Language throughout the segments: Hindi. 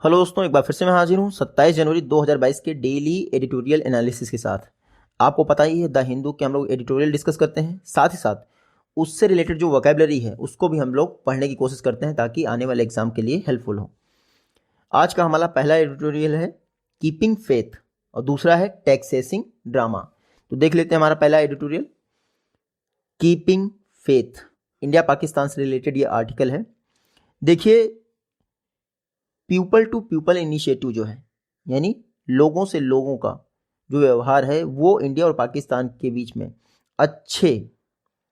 हेलो दोस्तों, एक बार फिर से मैं हाजिर हूँ 27 जनवरी 2022 के डेली एडिटोरियल एनालिसिस के साथ। आपको पता ही है द हिंदू के हम लोग एडिटोरियल डिस्कस करते हैं, साथ ही साथ उससे रिलेटेड जो वोकैबुलरी है उसको भी हम लोग पढ़ने की कोशिश करते हैं ताकि आने वाले एग्जाम के लिए हेल्पफुल हो। आज का हमारा पहला एडिटोरियल है कीपिंग फेथ और दूसरा है टैक्सेसिंग ड्रामा। तो देख लेते हैं हमारा पहला editorial, keeping faith. India Pakistan से रिलेटेड ये आर्टिकल है। देखिए, पीपल टू पीपल इनिशिएटिव जो है, यानी लोगों से लोगों का जो व्यवहार है वो इंडिया और पाकिस्तान के बीच में अच्छे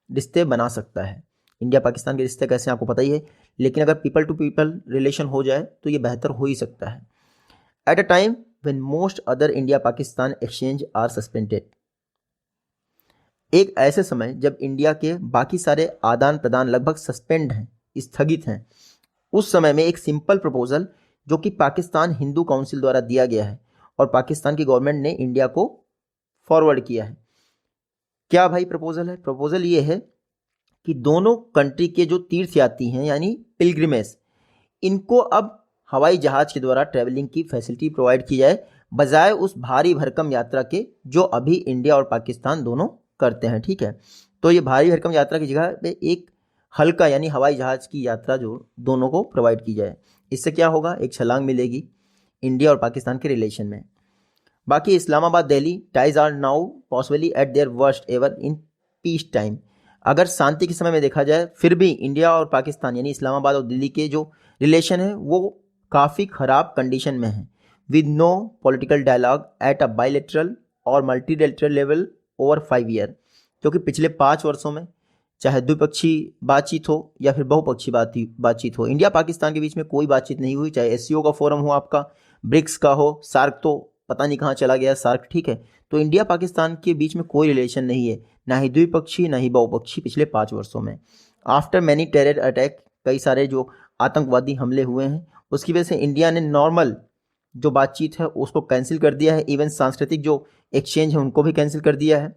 रिश्ते बना सकता है। इंडिया पाकिस्तान के रिश्ते कैसे आपको पता ही है, लेकिन अगर पीपल टू पीपल रिलेशन हो जाए तो ये बेहतर हो ही सकता है। At a time when most other India Pakistan exchange are suspended, एक ऐसे समय जब इंडिया के बाकी सारे आदान प्रदान लगभग सस्पेंड हैं, स्थगित हैं, उस समय में एक सिंपल प्रपोजल जो कि पाकिस्तान हिंदू काउंसिल द्वारा दिया गया है और पाकिस्तान की गवर्नमेंट ने इंडिया को फॉरवर्ड किया है। क्या भाई प्रपोजल है? प्रपोजल ये है कि दोनों कंट्री के जो तीर्थयात्री हैं यानी पिलग्रिमेज, इनको अब हवाई जहाज के द्वारा ट्रैवलिंग की फैसिलिटी प्रोवाइड की जाए, बजाय उस भारी भरकम यात्रा के जो अभी इंडिया और पाकिस्तान दोनों करते हैं। ठीक है, तो ये भारी भरकम यात्रा की जगह पे एक हल्का यानी हवाई जहाज की यात्रा जो दोनों को प्रोवाइड की जाए। इससे क्या होगा, एक छलांग मिलेगी इंडिया और पाकिस्तान के रिलेशन में। बाकी Islamabad Delhi ties are now possibly at their worst ever in peace time. अगर शांति के समय में देखा जाए फिर भी इंडिया और पाकिस्तान यानी इस्लामाबाद और दिल्ली के जो रिलेशन है वो काफ़ी ख़राब कंडीशन में है, with no political dialogue at a bilateral और मल्टीलैटरल लेवल ओवर 5 ईयर। क्योंकि पिछले 5 वर्षों में चाहे द्विपक्षीय बातचीत हो या फिर बहुपक्षीय बातचीत हो, इंडिया पाकिस्तान के बीच में कोई बातचीत नहीं हुई। चाहे एससीओ का फोरम हो, आपका ब्रिक्स का हो, सार्क तो पता नहीं कहाँ चला गया सार्क। ठीक है, तो इंडिया पाकिस्तान के बीच में कोई रिलेशन नहीं है, ना ही द्विपक्षीय ना ही बहुपक्षीय पिछले 5 वर्षों में। आफ्टर मैनी टेरर अटैक, कई सारे जो आतंकवादी हमले हुए हैं, उसकी वजह से इंडिया ने नॉर्मल जो बातचीत है उसको कैंसिल कर दिया है। इवन सांस्कृतिक जो एक्सचेंज है उनको भी कैंसिल कर दिया है।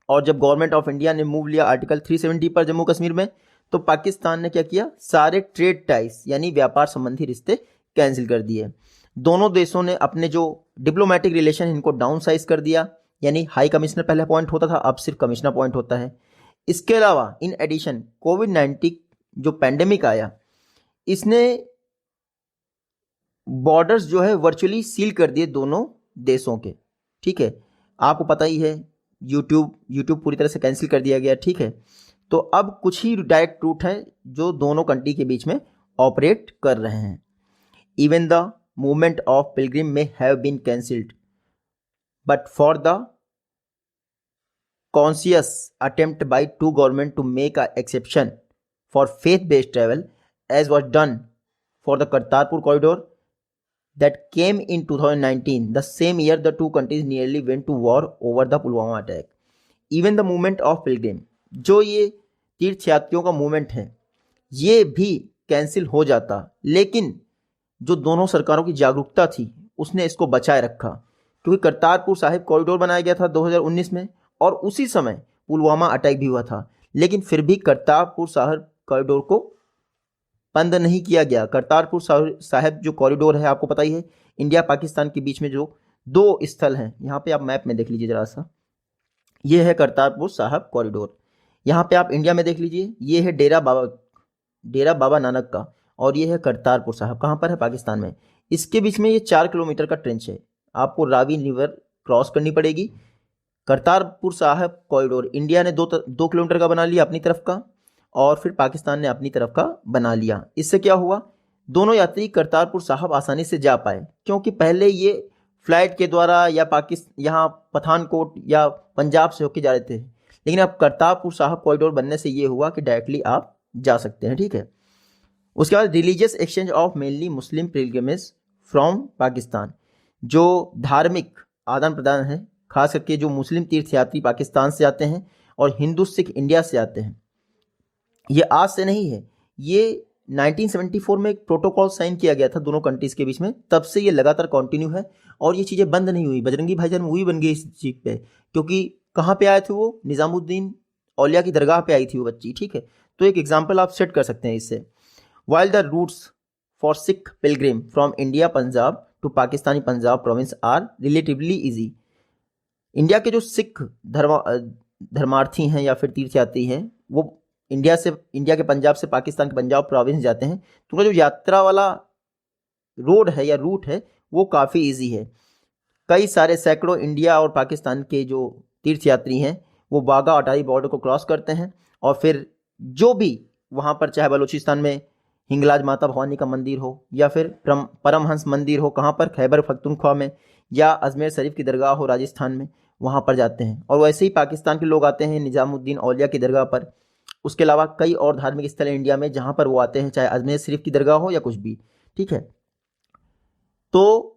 और जब गवर्नमेंट ऑफ इंडिया ने मूव लिया आर्टिकल 370 पर जम्मू कश्मीर में, तो पाकिस्तान ने क्या किया, सारे ट्रेड टाइज यानी व्यापार संबंधी रिश्ते कैंसिल कर दिए। दोनों देशों ने अपने जो डिप्लोमेटिक रिलेशन इनको डाउन साइज कर दिया, यानी हाई कमिश्नर पहले अपॉइंट होता था, अब सिर्फ कमिश्नर अपॉइंट होता है। इसके अलावा इन एडिशन कोविड-19 जो पैंडेमिक आया, इसने बॉर्डर्स जो है वर्चुअली सील कर दिए दोनों देशों के। ठीक है, आपको पता ही है यूट्यूब पूरी तरह से कैंसिल कर दिया गया। ठीक है, तो अब कुछ ही डायरेक्ट रूट हैं जो दोनों कंट्री के बीच में ऑपरेट कर रहे हैं। Even the movement of pilgrim में have been cancelled, but for the conscious attempt by to government to make a exception for faith based travel as was done for the Kartarpur corridor that came in 2019, the same year the two countries nearly went to war over the Pulwama attack. Even the movement of pilgrim, जो ये तीर्थयात्रियों का मूवमेंट है, ये भी कैंसिल हो जाता, लेकिन जो दोनों सरकारों की जागरूकता थी उसने इसको बचाए रखा। क्योंकि करतारपुर साहिब कॉरिडोर बनाया गया था 2019 में और उसी समय पुलवामा अटैक भी हुआ था, लेकिन फिर भी करतारपुर साहिब कॉरिडोर को बंद नहीं किया गया। करतारपुर साहिब जो कॉरिडोर है, आपको पता ही है, इंडिया पाकिस्तान के बीच में जो 2 स्थल हैं, यहाँ पे आप मैप में देख लीजिए जरा सा, ये है करतारपुर साहिब कॉरिडोर। यहाँ पे आप इंडिया में देख लीजिए, ये है डेरा बाबा नानक का, और ये है करतारपुर साहिब, कहाँ पर है, पाकिस्तान में। इसके बीच में ये 4 किलोमीटर का ट्रेंच है, आपको रावी रिवर क्रॉस करनी पड़ेगी। करतारपुर साहिब कॉरिडोर इंडिया ने 2 किलोमीटर का बना लिया अपनी तरफ का, और फिर पाकिस्तान ने अपनी तरफ का बना लिया। इससे क्या हुआ, दोनों यात्री करतारपुर साहिब आसानी से जा पाए, क्योंकि पहले ये फ्लाइट के द्वारा या यहाँ पठानकोट या पंजाब से होकर जा रहे थे, लेकिन अब करतारपुर साहिब कॉरिडोर बनने से ये हुआ कि डायरेक्टली आप जा सकते हैं। ठीक है, उसके बाद religious exchange of mainly Muslim pilgrimage from Pakistan, जो धार्मिक आदान प्रदान है, खास करके जो मुस्लिम तीर्थयात्री पाकिस्तान से आते हैं और हिंदू सिख इंडिया से आते हैं, ये आज से नहीं है, ये 1974 में एक प्रोटोकॉल साइन किया गया था दोनों कंट्रीज के बीच में, तब से ये लगातार कंटिन्यू है और ये चीज़ें बंद नहीं हुई। बजरंगी भाईजान मूवी बन गई इस चीज़ पे, क्योंकि कहाँ पे आए थे वो, निज़ामुद्दीन औलिया की दरगाह पे आई थी वो बच्ची। ठीक है, तो एक एग्जाम्पल आप सेट कर सकते हैं इससे। While the routes for Sikh pilgrim from India Punjab to Pakistani Punjab province are relatively easy. India के जो सिख धर्मार्थी हैं या फिर तीर्थयात्री हैं वो इंडिया के पंजाब से पाकिस्तान के पंजाब प्रोविंस जाते हैं, तो उनका जो यात्रा वाला रोड है या रूट है वो काफ़ी इजी है। कई सारे सैकड़ों इंडिया और पाकिस्तान के जो तीर्थयात्री हैं वो बाघा अटारी बॉर्डर को क्रॉस करते हैं और फिर जो भी वहाँ पर, चाहे बलूचिस्तान में हिंगलाज माता भवानी का मंदिर हो या फिर परमहंस मंदिर हो, कहाँ पर, खैबर पख्तूनख्वा में, या अजमेर शरीफ की दरगाह हो राजस्थान में, वहाँ पर जाते हैं। और वैसे ही पाकिस्तान के लोग आते हैं निज़ामुद्दीन औलिया की दरगाह पर। उसके अलावा कई और धार्मिक स्थल हैं इंडिया में जहाँ पर वो आते हैं, चाहे अजमेर शरीफ की दरगाह हो या कुछ भी, ठीक है। तो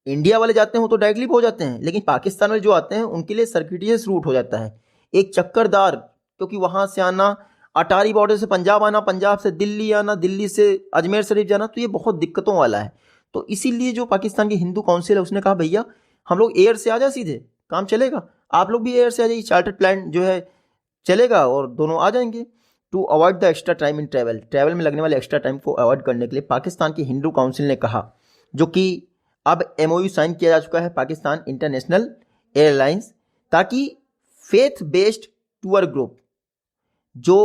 इंडिया वाले जाते हैं तो डायरेक्टली हो जाते हैं, लेकिन पाकिस्तान वाले जो आते हैं उनके लिए सर्किटियस रूट हो जाता है, एक चक्करदार, क्योंकि वहाँ से आना, अटारी बॉर्डर से पंजाब आना, पंजाब से दिल्ली आना, दिल्ली से अजमेर शरीफ जाना, तो ये बहुत दिक्कतों वाला है। तो इसीलिए जो पाकिस्तान की हिंदू काउंसिल है उसने कहा भैया हम लोग एयर से आ जाए, सीधे काम चलेगा, आप लोग भी एयर से आ जाइए, चार्टर्ड प्लान जो है चलेगा और दोनों आ जाएंगे। To avoid the extra time in travel में लगने वाले एक्स्ट्रा टाइम को अवॉइड करने के लिए पाकिस्तान की हिंदू काउंसिल ने कहा, जो कि अब MOU साइन किया जा चुका है पाकिस्तान इंटरनेशनल एयरलाइंस, ताकि फेथ बेस्ड टूर ग्रुप जो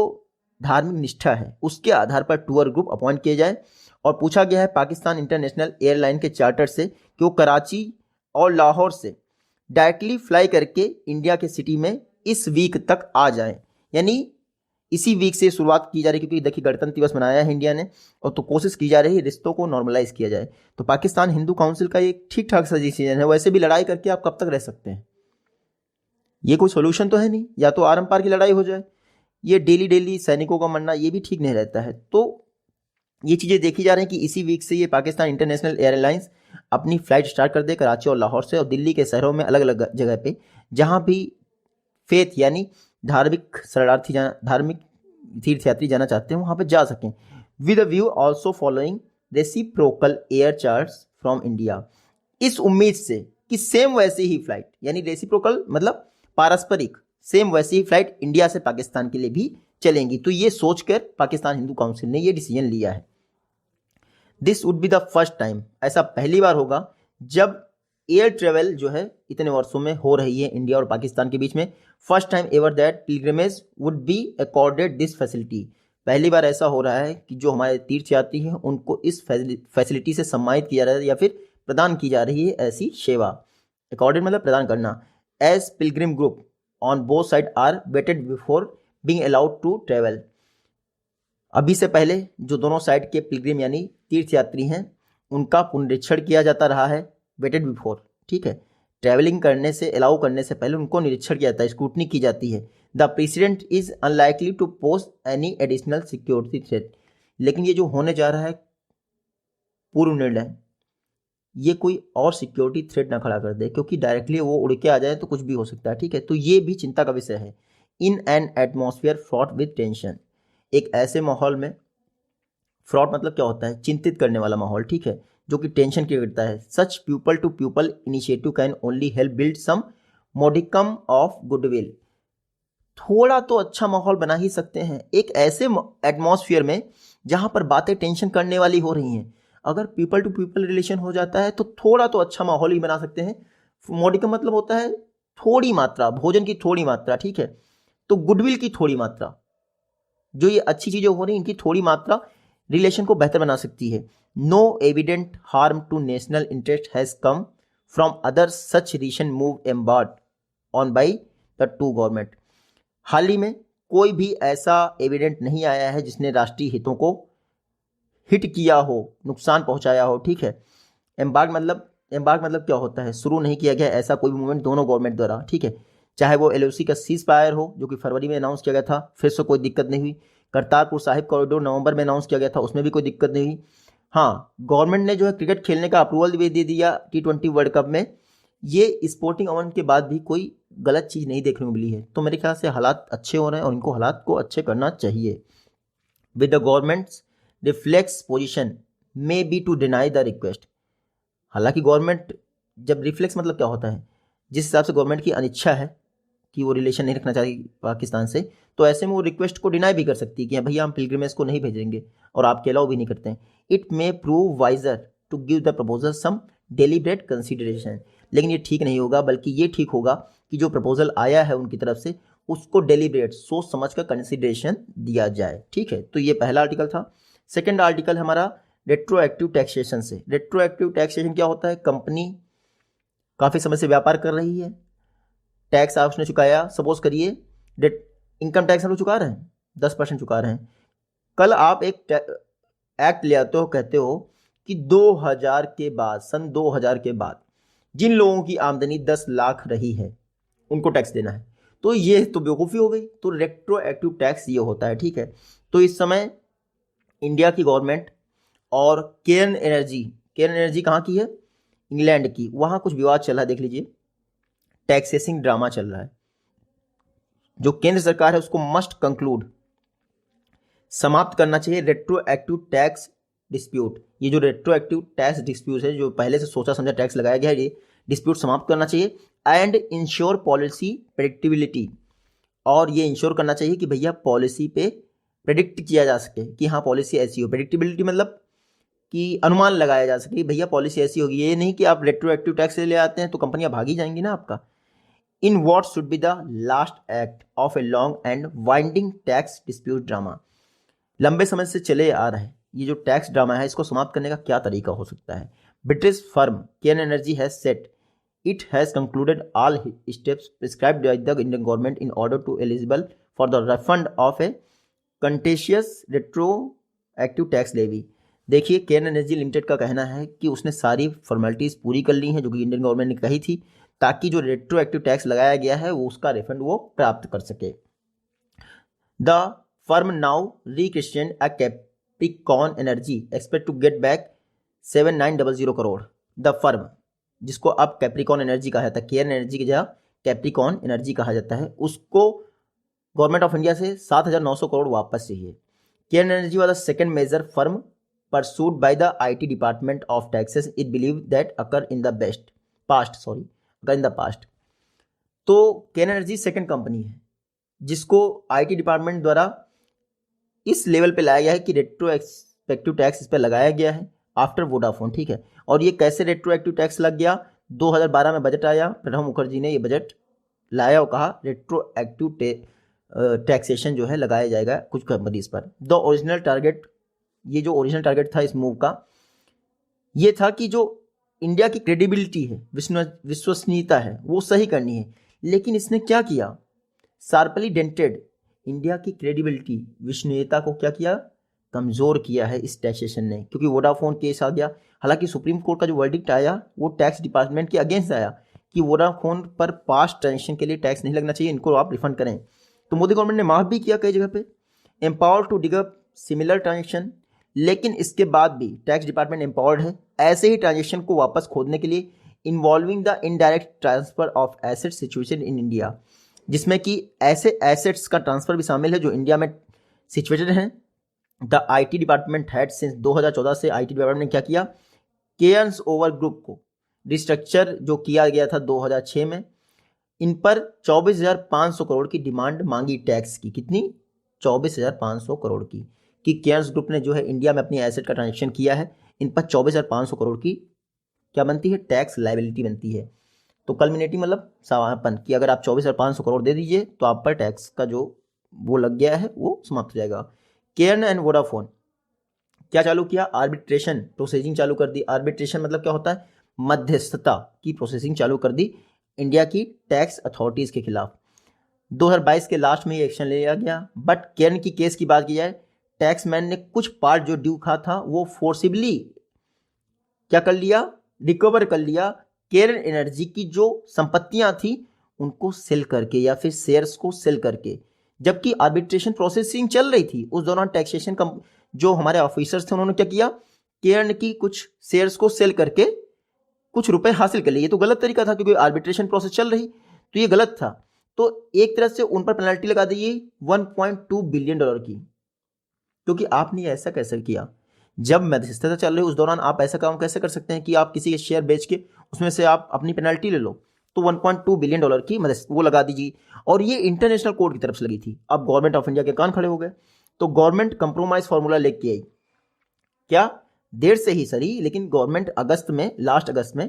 धार्मिक निष्ठा है उसके आधार पर टूर ग्रुप अपॉइंट किए जाए। और पूछा गया है पाकिस्तान इंटरनेशनल एयरलाइन के चार्टर से कि वो कराची और लाहौर से डायरेक्टली फ्लाई करके इंडिया के सिटी में इस वीक तक आ जाएं, यानी इसी वीक से शुरुआत की जा रही है, क्योंकि देखिए गणतंत्र दिवस मनाया है इंडिया ने, और तो कोशिश की जा रही है रिश्तों को नॉर्मलाइज किया जाए। तो पाकिस्तान हिंदू काउंसिल का एक ठीक ठाक सा डिसीजन है। वैसे भी लड़ाई करके आप कब तक रह सकते हैं, ये कोई सोल्यूशन तो है नहीं, या तो आरम पार की लड़ाई हो जाए, ये डेली सैनिकों का मरना ये भी ठीक नहीं रहता है। तो ये चीज़ें देखी जा रही हैं कि इसी वीक से ये पाकिस्तान इंटरनेशनल एयरलाइंस अपनी फ्लाइट स्टार्ट कर दे कराची और लाहौर से, और दिल्ली के शहरों में अलग अलग जगह पे जहाँ भी फेथ यानी धार्मिक तीर्थयात्री जाना चाहते हैं वहाँ पे जा सकें, with a view also following reciprocal air charts from India. इस उम्मीद से कि सेम वैसी ही फ्लाइट, यानी रेसिप्रोकल मतलब पारस्परिक, सेम वैसी ही फ्लाइट इंडिया से पाकिस्तान के लिए भी चलेंगी। तो ये सोचकर पाकिस्तान हिंदू काउंसिल ने ये डिसीजन लिया है। This would be the first time, ऐसा पहली बार होगा जब एयर ट्रेवल जो है इतने वर्षों में हो रही है इंडिया और पाकिस्तान के बीच में। First time ever that pilgrimage would be accorded this facility, पहली बार ऐसा हो रहा है कि जो हमारे तीर्थयात्री हैं उनको इस फैसिलिटी से सम्मानित किया जा रहा है या फिर प्रदान की जा रही है ऐसी सेवा। अकॉर्डेड मतलब प्रदान करना। As pilgrim group on both side are vetted before being allowed to travel, अभी से पहले जो दोनों साइड के पिलग्रिम यानी तीर्थयात्री हैं उनका पुनरीक्षण किया जाता रहा है, वेटेड बिफोर, ठीक है, ट्रैवलिंग करने से अलाउ करने से पहले उनको निरीक्षण किया जाता है, स्क्रूटनी की जाती है। The president is unlikely to pose any additional security threat, लेकिन ये जो होने जा रहा है पूर्व निर्णय, ये कोई और सिक्योरिटी थ्रेट ना खड़ा कर दे, क्योंकि डायरेक्टली वो उड़ के आ जाए तो कुछ भी हो सकता है, ठीक है। तो ये भी चिंता का विषय है। In an atmosphere fraught with tension, एक ऐसे माहौल में, फ्रॉट मतलब क्या होता है, चिंतित करने वाला माहौल, ठीक है, जो कि टेंशन क्रिएट करता है। Such people to people initiative can only help build some modicum of goodwill, थोड़ा तो अच्छा माहौल बना ही सकते हैं एक ऐसे एटमॉस्फेयर में जहां पर बातें टेंशन करने वाली हो रही हैं। अगर पीपल टू पीपल रिलेशन हो जाता है तो थोड़ा तो अच्छा माहौल ही बना सकते हैं। मॉडिकम मतलब होता है थोड़ी मात्रा, भोजन की थोड़ी मात्रा, ठीक है, तो गुडविल की थोड़ी मात्रा, जो ये अच्छी चीजें हो रही इनकी थोड़ी मात्रा रिलेशन को बेहतर बना सकती है। No evident harm to national interest has come from other such recent move embarked on by the two government, हाल ही में कोई भी ऐसा एविडेंट नहीं आया है जिसने राष्ट्रीय हितों को हिट किया हो, नुकसान पहुंचाया हो, ठीक है। एम्बार्ग मतलब क्या होता है, शुरू नहीं किया गया ऐसा कोई भी मूवमेंट दोनों गवर्नमेंट द्वारा, ठीक है, चाहे वो LOC का सीज फायर हो जो कि फरवरी में अनाउंस किया गया था, फिर से कोई दिक्कत नहीं हुई। करतारपुर साहिब कॉरिडोर नवंबर में अनाउंस किया गया था, उसमें भी कोई दिक्कत नहीं हुई। हाँ, गवर्नमेंट ने जो है क्रिकेट खेलने का अप्रूवल भी दे दिया T20 वर्ल्ड कप में। ये स्पोर्टिंग इवेंट के बाद भी कोई गलत चीज़ नहीं देखने को मिली है, तो मेरे ख्याल से हालात अच्छे हो रहे हैं और इनको हालात को अच्छे करना चाहिए। With the government's reflex position may be to deny the request, हालांकि गवर्नमेंट, जब रिफ्लेक्स मतलब क्या होता है, जिस हिसाब से गवर्नमेंट की अनिच्छा है कि वो रिलेशन नहीं रखना चाहती पाकिस्तान से, तो ऐसे में वो रिक्वेस्ट को डिनाई भी कर सकती है कि भैया हम पिलग्रिमेज को नहीं भेजेंगे और आपके अलाउ भी नहीं करते हैं। It may prove wiser to give the proposal some deliberate consideration, लेकिन ये ठीक नहीं होगा, बल्कि ये ठीक होगा कि जो प्रपोजल आया है उनकी तरफ से उसको डेलिब्रेट सोच समझ कर कंसिडरेशन दिया जाए। ठीक है, तो ये पहला आर्टिकल था। सेकेंड आर्टिकल हमारा रेट्रोएक्टिव टैक्सेशन से। रेट्रोएक्टिव टैक्सेशन क्या होता है? कंपनी काफ़ी समय से व्यापार कर रही है, टैक्स उसने चुकाया, सपोज करिए इनकम टैक्स हम लोग चुका रहे हैं 10% चुका रहे हैं। कल आप एक एक्ट ले आते हो, कहते हो कि 2000 के बाद, सन 2000 के बाद जिन लोगों की आमदनी 10 लाख रही है उनको टैक्स देना है, तो ये तो बेवकूफ़ी हो गई। तो रेट्रोएक्टिव टैक्स ये होता है। ठीक है, तो इस समय इंडिया की गवर्नमेंट और केयर्न एनर्जी कहाँ की है? इंग्लैंड की। वहाँ कुछ विवाद चल रहा है, देख लीजिए, टैक्सेसिंग ड्रामा चल रहा है। जो केंद्र सरकार है उसको मस्ट कंक्लूड, समाप्त करना चाहिए रेट्रोएक्टिव टैक्स डिस्प्यूट। ये जो रेट्रोएक्टिव टैक्स डिस्प्यूट है, जो पहले से सोचा समझा टैक्स लगाया गया है, ये डिस्प्यूट समाप्त करना चाहिए। एंड इंश्योर पॉलिसी प्रेडिक्टिबिलिटी, और ये इंश्योर करना चाहिए कि भैया पॉलिसी पे प्रेडिक्ट किया जा सके कि हाँ पॉलिसी ऐसी हो। प्रेडिक्टिबिलिटी मतलब कि अनुमान लगाया जा सके भैया पॉलिसी ऐसी होगी। ये नहीं कि आप रेट्रोएक्टिव टैक्स ले आते हैं तो कंपनियां भागी जाएंगी ना आपका। In what should be the last act of a long and winding tax dispute drama. लंबे समय से चले आ रहे ये जो टैक्स ड्रामा है, इसको समाप्त करने का क्या तरीका हो सकता है? British firm Cairn energy has set it has concluded all steps prescribed by the Indian government in order to eligible for the refund of a contentious retroactive tax levy। देखिए, केयर्न एनर्जी लिमिटेड का कहना है कि उसने सारी फॉर्मेलिटीज़ पूरी कर ली हैं जो कि इंडियन गवर्नमेंट ने कही थी, ताकि जो रेट्रोएक्टिव टैक्स लगाया गया है वो उसका रिफंड वो प्राप्त कर सके। The firm now rechristened a Capricorn energy expect to get back 7900 crore. The firm, जिसको अब कैप्रिकॉन एनर्जी कहा जाता है, केयर्न एनर्जी की जगह कैप्रिकॉन एनर्जी कहा जाता है, उसको गवर्नमेंट ऑफ इंडिया से 7900 करोड़ वापस चाहिए। Cairn Energy was the second major firm pursued by the IT department of taxes. It believe that occur in the past. तो केयर्न एनर्जी सेकंड कंपनी है जिसको आईटी डिपार्टमेंट द्वारा इस लेवल पे लाया गया है कि रेट्रोएक्टिव टैक्स इस पर लगाया गया है आफ्टर वोडाफोन। ठीक है, और ये कैसे रेट्रोएक्टिव टैक्स लग गया? 2012 में बजट आया, प्रणब मुखर्जी ने ये बजट लाया और कहा रेट्रोएक्टिव टैक्सेशन जो है लगाया जाएगा कुछ कंपनीज पर। द ओरिजिनल टारगेट, ये जो ओरिजिनल टारगेट था इस मूव का, ये था कि जो इंडिया की क्रेडिबिलिटी है, विश्वसनीयता है, वो सही करनी है। लेकिन इसने क्या किया? शार्पली डेंटेड इंडिया की क्रेडिबिलिटी, विश्वसनीयता को क्या किया? कमज़ोर किया है इस टैक्सेशन ने, क्योंकि वोडाफोन केस आ गया। हालांकि सुप्रीम कोर्ट का जो वर्डिक्ट आया वो टैक्स डिपार्टमेंट के अगेंस्ट आया कि वोडाफोन पर पास्ट ट्रांजेक्शन के लिए टैक्स नहीं लगना चाहिए, इनको आप रिफंड करें। तो मोदी गवर्नमेंट ने माफ़ भी किया कई जगह पे, empowered to dig up similar transaction. लेकिन इसके बाद भी टैक्स डिपार्टमेंट एम्पावर्ड है ऐसे ही ट्रांजेक्शन को वापस खोदने के लिए, involving the indirect transfer of asset situation in India, जिसमें कि ऐसे एसेट्स का ट्रांसफर भी शामिल है जो इंडिया में सिचुएटेड हैं। The IT department had since 2014 से आईटी डिपार्टमेंट ने क्या किया? केयर्न्स ओवर ग्रुप को रिस्ट्रक्चर जो किया गया था 2006 में, इन पर 24,500 करोड़ की डिमांड मांगी टैक्स की। कितनी? 24,500 करोड़ की, कि केयर्न्स ग्रुप ने जो है इंडिया में अपनी एसेट का ट्रांजेक्शन किया है, इन पर 24,500 करोड़ की क्या बनती है? टैक्स लायबिलिटी बनती है। तो कल्मिनेटिव मतलब समापन, कि अगर आप 24,500 करोड़ दे दीजिए तो आप पर टैक्स का जो वो लग गया है वो समाप्त हो जाएगा। केयर्न एंड वोडाफोन क्या चालू किया? आर्बिट्रेशन प्रोसेसिंग चालू कर दी। आर्बिट्रेशन मतलब क्या होता है? मध्यस्थता की प्रोसेसिंग चालू कर दी इंडिया की टैक्स अथॉरिटीज़ के खिलाफ। 2022 के लास्ट में ये एक्शन लिया गया। बट केयर्न की केस की बात की जाए, टैक्समैन ने कुछ पार्ट जो ड्यू था वो फोर्सिबली क्या कर लिया? रिकवर कर लिया। केयर्न एनर्जी की जो संपत्तियां थी उनको सेल करके या फिर शेयर्स को सेल करके, जबकि आर्बिट्रेशन प्रोसेसिंग चल रही थी उस दौरान टैक्सेशन जो हमारे ऑफिसर्स थे उन्होंने क्या किया? केयर्न की कुछ शेयर्स को सेल करके कुछ रुपए हासिल कर लिए। ये तो गलत तरीका था क्योंकि आर्बिट्रेशन प्रोसेस चल रही, तो ये गलत था। तो एक तरह से उन पर पेनल्टी लगा दी 1.2 बिलियन डॉलर की, क्योंकि आपने ऐसा कैसे किया? जब मध्यस्थता चल रही उस दौरान आप ऐसा काम कैसे कर सकते हैं कि आप किसी के शेयर बेच के उसमें से आप अपनी पेनल्टी ले लो? तो $1.2 बिलियन की मदद वो लगा दीजिए, और ये इंटरनेशनल कोर्ट की तरफ से लगी थी। अब गवर्नमेंट ऑफ इंडिया के कान खड़े हो गए, तो गवर्नमेंट कंप्रोमाइज फार्मूला लेके आई। क्या? देर से ही सही, लेकिन गवर्नमेंट लास्ट अगस्त में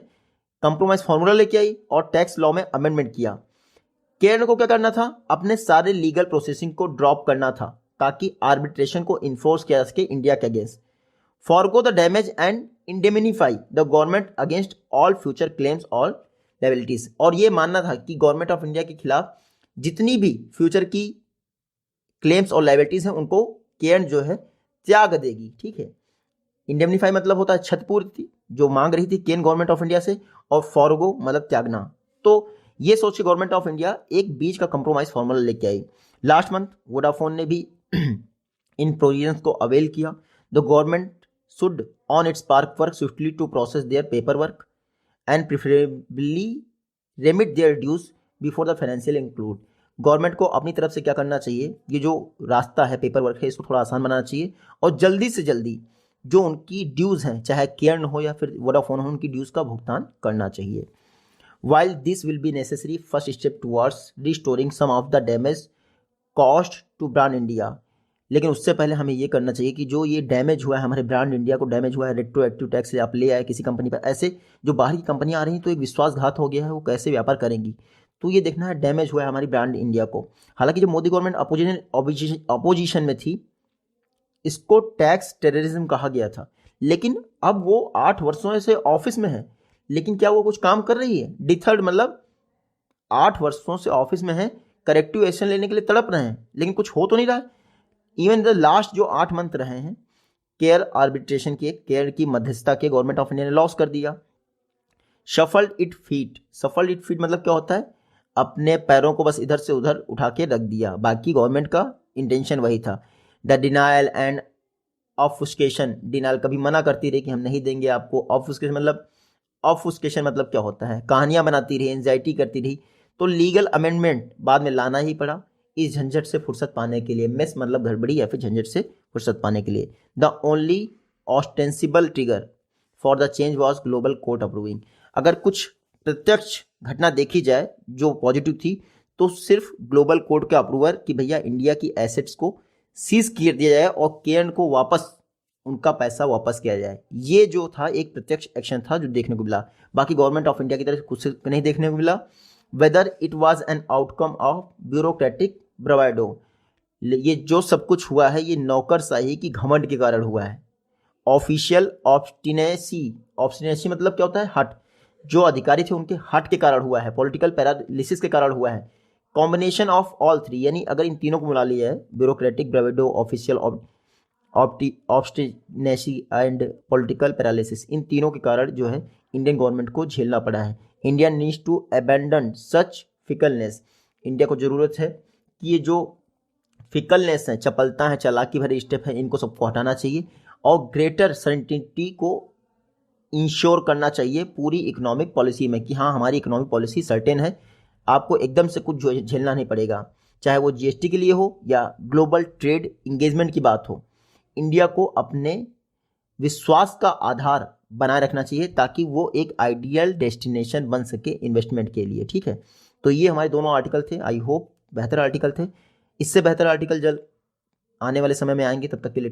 कंप्रोमाइज फार्मूला लेके आई और टैक्स लॉ में अमेंडमेंट किया। केरल को क्या करना था? अपने सारे लीगल प्रोसेसिंग को ड्रॉप करना था ताकि आर्बिट्रेशन को इन्फोर्स किया जा सके इंडिया के against. Forgo the damage and indemnify the government against all future claims और लायबिलिटीज। और ये मानना था कि गवर्नमेंट ऑफ इंडिया के खिलाफ जितनी भी फ्यूचर की क्लेम्स और लायबिलिटीज हैं उनको केरल जो है त्याग देगी। ठीक है, इंडेमनीफाई मतलब होता है क्षतिपूर्ति जो मांग रही थी केन गवर्नमेंट ऑफ इंडिया से, और फॉरगो मतलब त्यागना। तो ये सोच के गवर्नमेंट ऑफ इंडिया एक बीच का कंप्रोमाइज फॉर्मूला लेके आई। लास्ट मंथ वोडाफोन ने भी इन प्रोविजंस को अवेल किया। The government should on its part work swiftly to process their paper work and preferably remit their dues before the financial include. Government को अपनी तरफ से क्या करना चाहिए, ये जो रास्ता है पेपर वर्क है इसको थोड़ा आसान बनाना चाहिए, और जल्दी से जल्दी जो उनकी ड्यूज़ हैं, चाहे केयर्न हो या फिर वोडाफोन हो, उनकी ड्यूज़ का भुगतान करना चाहिए। While this will be necessary first step towards restoring some of the damage cost to brand India. लेकिन उससे पहले हमें ये करना चाहिए कि जो ये डैमेज हुआ है, हमारे ब्रांड इंडिया को डैमेज हुआ है, रेट्रोएक्टिव टैक्स आप ले आए किसी कंपनी पर, ऐसे जो बाहर की कंपनियां आ रही हैं तो एक विश्वासघात हो गया है, वो कैसे व्यापार करेंगी। तो ये देखना है डैमेज हुआ है हमारी ब्रांड इंडिया को। हालांकि जब मोदी गवर्नमेंट अपोजिशन में थी, इसको टैक्स टेररिज्म कहा गया था, लेकिन अब वो 8 वर्षों से ऑफिस में है, लेकिन क्या वो कुछ काम कर रही है? डिथर्ड मतलब 8 वर्षों से ऑफिस में है, करेक्टिव एक्शन लेने के लिए तड़प रहे हैं, लेकिन कुछ हो तो नहीं रहा है। इवन द लास्ट जो 8 मंथ रहे हैं, केयर आर्बिट्रेशन के, केयर की मध्यस्थता के गवर्नमेंट ऑफ इंडिया ने लॉस कर दिया। सफल्ड इट फीट मतलब क्या होता है? अपने पैरों को बस इधर से उधर उठा के रख दिया, बाकी गवर्नमेंट का इंटेंशन वही था। द डिनायल एंड ऑफुस्केशन, डिनायल कभी मना करती रही कि हम नहीं देंगे आपको, ऑफुस्केशन मतलब क्या होता है? कहानियां बनाती रही, एंजाइटी करती रही, तो लीगल अमेंडमेंट बाद में लाना ही पड़ा इस झंझट से फुर्सत पाने के लिए। मेस मतलब गड़बड़ी या फिर झंझट से फुर्सत पाने के लिए। The only ostensible trigger for the change was global court approving. अगर कुछ प्रत्यक्ष घटना देखी जाए जो पॉजिटिव थी, तो सिर्फ ग्लोबल कोर्ट के अप्रूवल कि भैया इंडिया की एसेट्स को सीज कर दिया जाए और केयर्न को वापस उनका पैसा वापस किया जाए, ये जो था एक प्रत्यक्ष एक्शन था जो देखने को मिला। बाकी गवर्नमेंट ऑफ इंडिया की तरफ से कुछ नहीं देखने को मिला। Whether it was an outcome of bureaucratic bravado, ये जो सब कुछ हुआ है ये नौकरशाही की घमंड के कारण हुआ है। ऑफिशियल ऑब्स्टिनेसी मतलब क्या होता है? हट, जो अधिकारी थे उनके हट के कारण हुआ है। पॉलिटिकल पैरालिसिस के कारण हुआ है। कॉम्बिनेशन ऑफ ऑल थ्री, यानी अगर इन तीनों को मिला लिया है, bureaucratic bravado, official obstinacy and political paralysis, इन तीनों के कारण जो है इंडियन गवर्नमेंट को झेलना पड़ा है। India needs to abandon such fickleness, India को ज़रूरत है कि ये जो फिकलनेस है, चपलता है, चालाकी भरे स्टेप है, इनको सबको हटाना चाहिए और ग्रेटर सर्टेनिटी को इंश्योर करना चाहिए पूरी इकोनॉमिक पॉलिसी में कि हाँ हमारी इकोनॉमिक पॉलिसी सर्टेन है, आपको एकदम से कुछ जो झेलना नहीं पड़ेगा, चाहे वो जीएसटी के लिए हो या ग्लोबल ट्रेड इंगेजमेंट की बात हो। इंडिया को अपने विश्वास का आधार बनाए रखना चाहिए ताकि वो एक आइडियल डेस्टिनेशन बन सके इन्वेस्टमेंट के लिए। ठीक है, तो ये हमारे दोनों आर्टिकल थे, आई होप बेहतर आर्टिकल थे। इससे बेहतर आर्टिकल जल्द आने वाले समय में आएंगे, तब तक के लिए